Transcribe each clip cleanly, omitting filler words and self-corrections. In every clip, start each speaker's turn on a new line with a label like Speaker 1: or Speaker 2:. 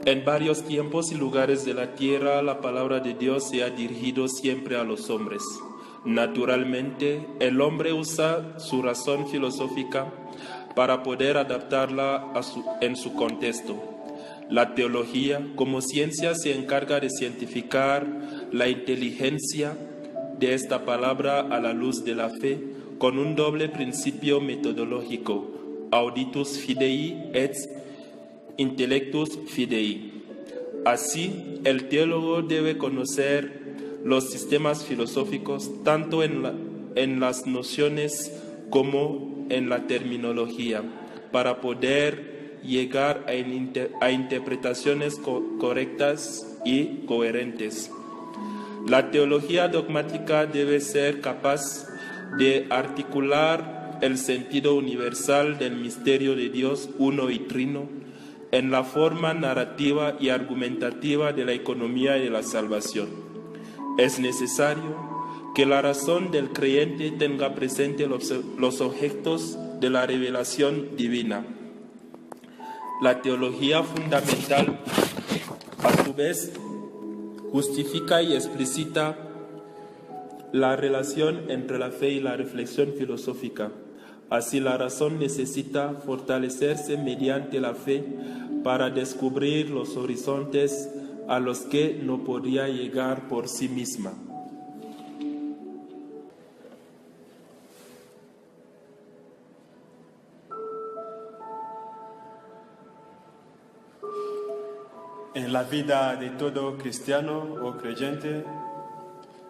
Speaker 1: En varios tiempos y lugares de la tierra, la palabra de Dios se ha dirigido siempre a los hombres. Naturalmente, el hombre usa su razón filosófica para poder adaptarla en su contexto. La teología, como ciencia, se encarga de cientificar la inteligencia de esta palabra a la luz de la fe, con un doble principio metodológico, auditus fidei et intellectus fidei. Así, el teólogo debe conocer los sistemas filosóficos tanto en las nociones como en la terminología, para poder llegar a interpretaciones correctas y coherentes. La teología dogmática debe ser capaz de articular el sentido universal del misterio de Dios uno y trino en la forma narrativa y argumentativa de la economía de la salvación. Es necesario que la razón del creyente tenga presente los objetos de la revelación divina. La teología fundamental, a su vez, justifica y explicita la relación entre la fe y la reflexión filosófica. Así, la razón necesita fortalecerse mediante la fe para descubrir los horizontes a los que no podría llegar por sí misma.
Speaker 2: En la vida de todo cristiano o creyente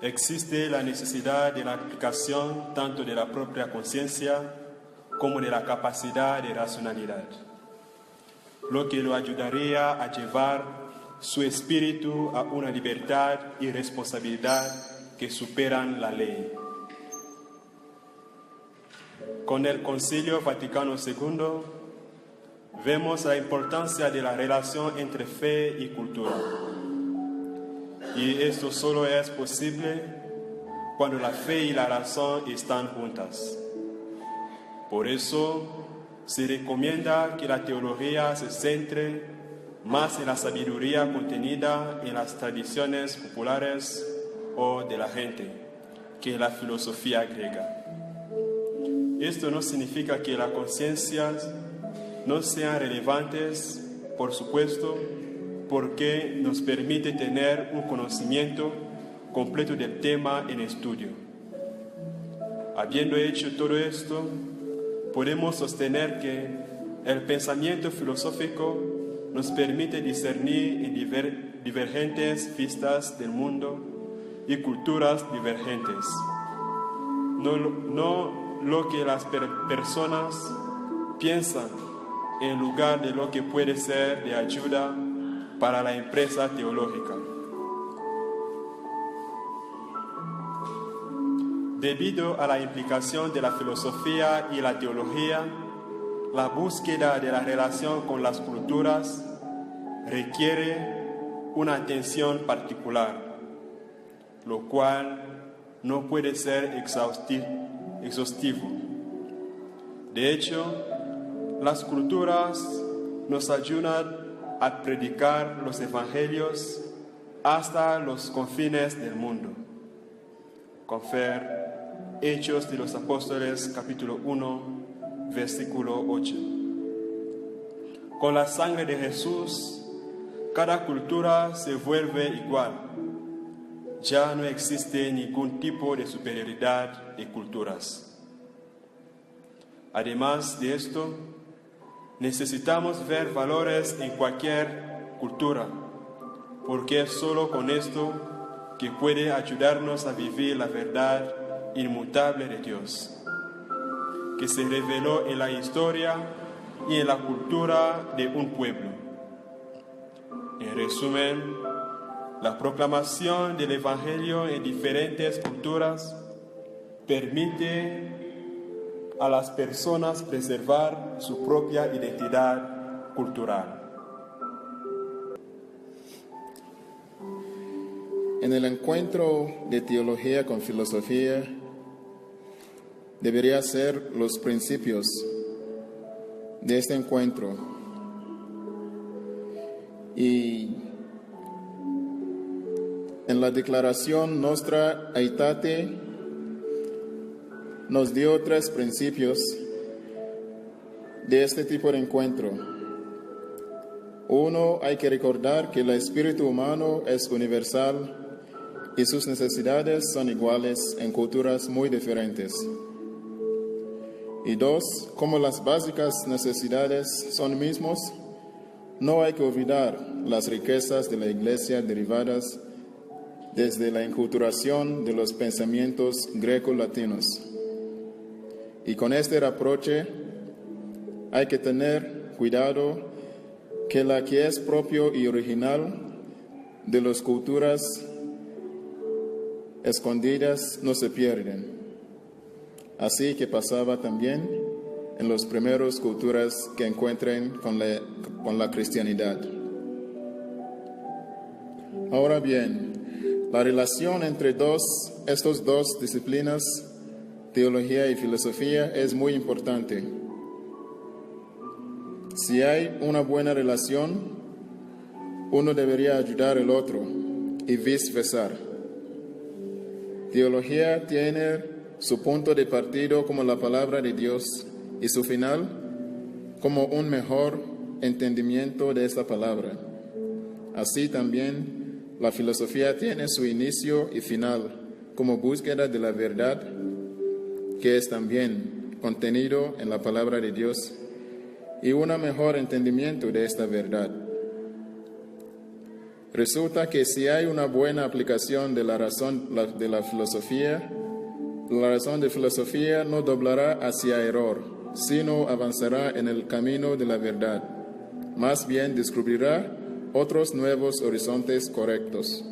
Speaker 2: existe la necesidad de la aplicación tanto de la propia conciencia como de la capacidad de racionalidad, lo que lo ayudaría a llevar su espíritu a una libertad y responsabilidad que superan la ley. Con el Concilio Vaticano II vemos la importancia de la relación entre fe y cultura. Y esto solo es posible cuando la fe y la razón están juntas. Por eso se recomienda que la teología se centre más en la sabiduría contenida en las tradiciones populares o de la gente que en la filosofía griega. Esto no significa que las conciencias no sean relevantes, por supuesto, porque nos permite tener un conocimiento completo del tema en estudio. Habiendo hecho todo esto, podemos sostener que el pensamiento filosófico nos permite discernir en divergentes vistas del mundo y culturas divergentes. No lo que las personas piensan en lugar de lo que puede ser de ayuda para la empresa teológica. Debido a la implicación de la filosofía y la teología, la búsqueda de la relación con las culturas requiere una atención particular, lo cual no puede ser exhaustivo. De hecho, las culturas nos ayudan a predicar los evangelios hasta los confines del mundo. Confer Hechos de los Apóstoles, capítulo 1, versículo 8. Con la sangre de Jesús, cada cultura se vuelve igual. Ya no existe ningún tipo de superioridad de culturas. Además de esto, necesitamos ver valores en cualquier cultura, porque es solo con esto que puede ayudarnos a vivir la verdad inmutable de Dios, que se reveló en la historia y en la cultura de un pueblo. En resumen, la proclamación del Evangelio en diferentes culturas permite a las personas preservar su propia identidad cultural.
Speaker 3: En el encuentro de teología con filosofía, debería ser los principios de este encuentro Y en la declaración Nostra Aetate nos dio 3 principios de este tipo de encuentro. 1, hay que recordar que el espíritu humano es universal y sus necesidades son iguales en culturas muy diferentes. Y 2, como las básicas necesidades son mismos, no hay que olvidar las riquezas de la Iglesia derivadas desde la enculturación de los pensamientos greco-latinos. Y con este reproche hay que tener cuidado que la que es propio y original de las culturas escondidas no se pierden. Así que pasaba también en las primeras culturas que encuentren con la cristianidad. Ahora bien, la relación entre estas dos disciplinas, teología y filosofía, es muy importante. Si hay una buena relación, uno debería ayudar al otro y viceversa. Teología tiene su punto de partida como la palabra de Dios y su final como un mejor entendimiento de esta palabra. Así también la filosofía tiene su inicio y final como búsqueda de la verdad, que es también contenido en la palabra de Dios, y un mejor entendimiento de esta verdad. Resulta que si hay una buena aplicación de la razón de la filosofía, la razón de filosofía no doblará hacia error, sino avanzará en el camino de la verdad. Más bien descubrirá otros nuevos horizontes correctos.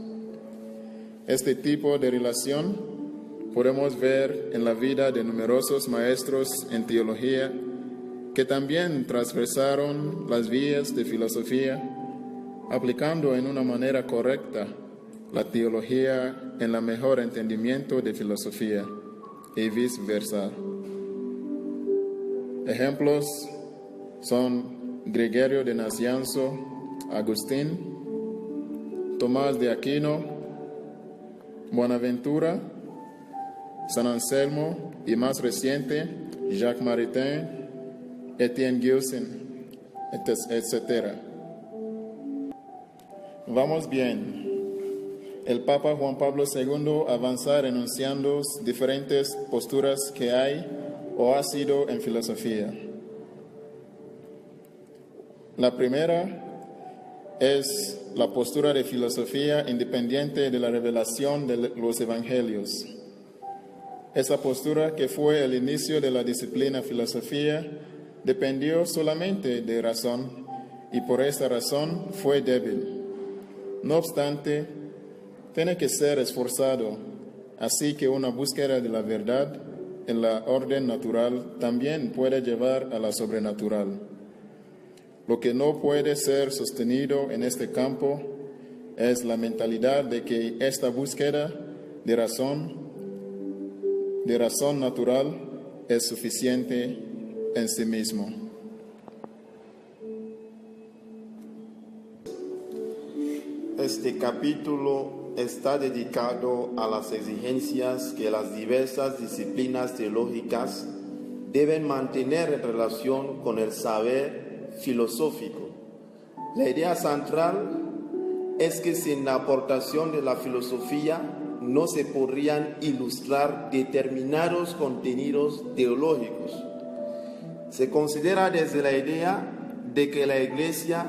Speaker 3: Este tipo de relación podemos ver en la vida de numerosos maestros en teología que también transgresaron las vías de filosofía, aplicando en una manera correcta la teología en el mejor entendimiento de filosofía y viceversa. Ejemplos son Gregorio de Nacianzo, Agustín, Tomás de Aquino, Buenaventura, San Anselmo y más reciente, Jacques Maritain, Etienne Gilson, etc. Vamos bien. El Papa Juan Pablo II avanza renunciando diferentes posturas que hay o ha sido en filosofía. La primera es la postura de filosofía independiente de la revelación de los evangelios. Esa postura, que fue el inicio de la disciplina filosofía, dependió solamente de razón y por esa razón fue débil. No obstante, tiene que ser esforzado, así que una búsqueda de la verdad en la orden natural también puede llevar a la sobrenatural. Lo que no puede ser sostenido en este campo es la mentalidad de que esta búsqueda de razón natural es suficiente en sí mismo.
Speaker 4: Este capítulo está dedicado a las exigencias que las diversas disciplinas teológicas deben mantener en relación con el saber filosófico. La idea central es que sin la aportación de la filosofía no se podrían ilustrar determinados contenidos teológicos. Se considera desde la idea de que la Iglesia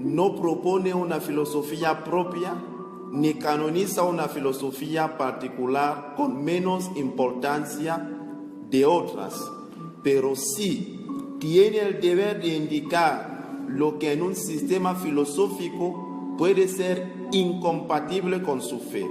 Speaker 4: no propone una filosofía propia ni canoniza una filosofía particular con menos importancia de otras, pero sí tiene el deber de indicar lo que en un sistema filosófico puede ser incompatible con su fe.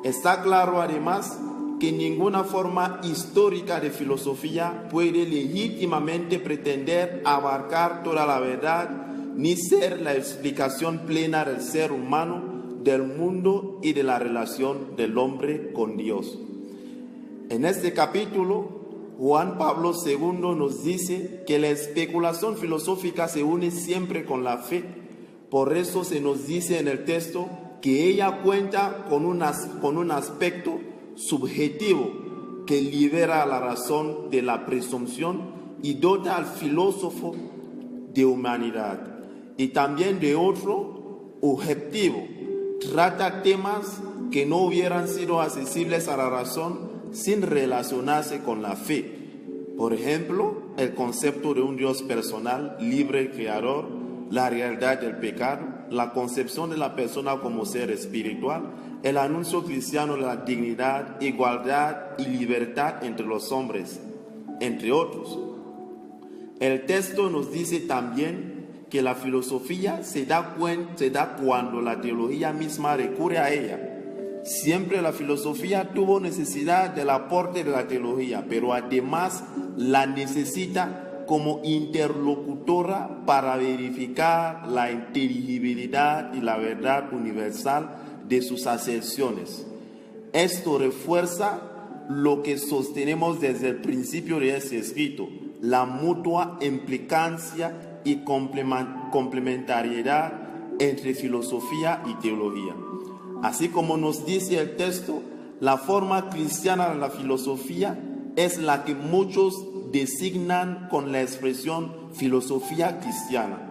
Speaker 4: Está claro además que ninguna forma histórica de filosofía puede legítimamente pretender abarcar toda la verdad ni ser la explicación plena del ser humano, del mundo y de la relación del hombre con Dios. En este capítulo, Juan Pablo II nos dice que la especulación filosófica se une siempre con la fe, Por eso se nos dice en el texto que ella cuenta con un aspecto subjetivo que libera a la razón de la presunción y dota al filósofo de humanidad. Y también de otro objetivo, trata temas que no hubieran sido accesibles a la razón sin relacionarse con la fe. Por ejemplo, el concepto de un Dios personal, libre y creador, la realidad del pecado, la concepción de la persona como ser espiritual, el anuncio cristiano de la dignidad, igualdad y libertad entre los hombres, entre otros. El texto nos dice también que la filosofía se da cuando la teología misma recurre a ella. Siempre la filosofía tuvo necesidad del aporte de la teología, pero además la necesita como interlocutora para verificar la inteligibilidad y la verdad universal de sus aserciones. Esto refuerza lo que sostenemos desde el principio de este escrito, la mutua implicancia y complementariedad entre filosofía y teología. Así como nos dice el texto, la forma cristiana de la filosofía es la que muchos designan con la expresión filosofía cristiana.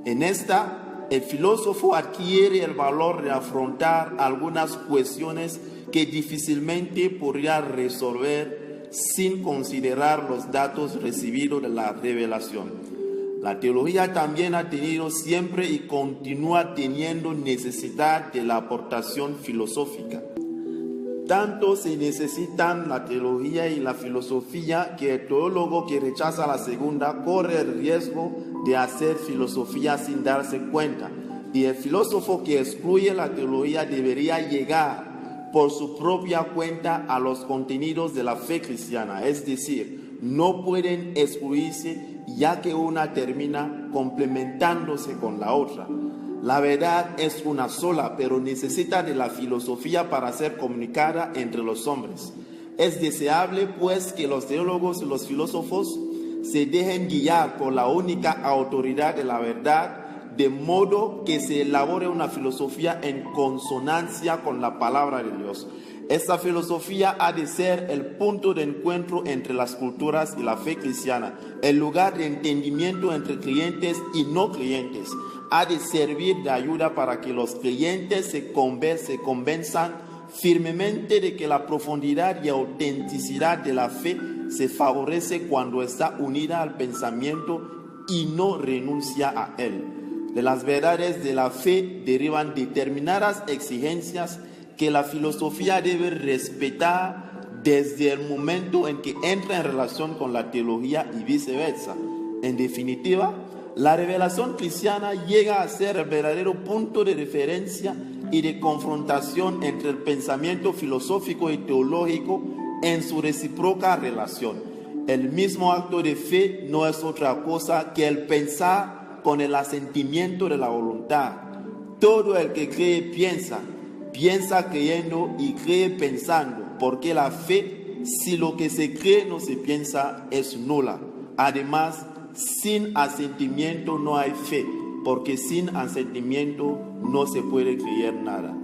Speaker 4: En esta, el filósofo adquiere el valor de afrontar algunas cuestiones que difícilmente podría resolver sin considerar los datos recibidos de la revelación. La teología también ha tenido siempre y continúa teniendo necesidad de la aportación filosófica. Tanto se necesitan la teología y la filosofía que el teólogo que rechaza la segunda corre el riesgo de hacer filosofía sin darse cuenta. Y el filósofo que excluye la teología debería llegar por su propia cuenta a los contenidos de la fe cristiana. Es decir, no pueden excluirse ya que una termina complementándose con la otra. La verdad es una sola, pero necesita de la filosofía para ser comunicada entre los hombres. Es deseable, pues, que los teólogos y los filósofos se dejen guiar por la única autoridad de la verdad, de modo que se elabore una filosofía en consonancia con la palabra de Dios. Esta filosofía ha de ser el punto de encuentro entre las culturas y la fe cristiana, el lugar de entendimiento entre creyentes y no creyentes. Ha de servir de ayuda para que los creyentes se convenzan firmemente de que la profundidad y autenticidad de la fe se favorece cuando está unida al pensamiento y no renuncia a él. De las verdades de la fe derivan determinadas exigencias que la filosofía debe respetar desde el momento en que entra en relación con la teología y viceversa. En definitiva, la revelación cristiana llega a ser el verdadero punto de referencia y de confrontación entre el pensamiento filosófico y teológico en su recíproca relación. El mismo acto de fe no es otra cosa que el pensar con el asentimiento de la voluntad. Todo el que cree piensa creyendo y cree pensando, porque la fe, si lo que se cree no se piensa, es nula. Además, sin asentimiento no hay fe, porque sin asentimiento no se puede creer nada.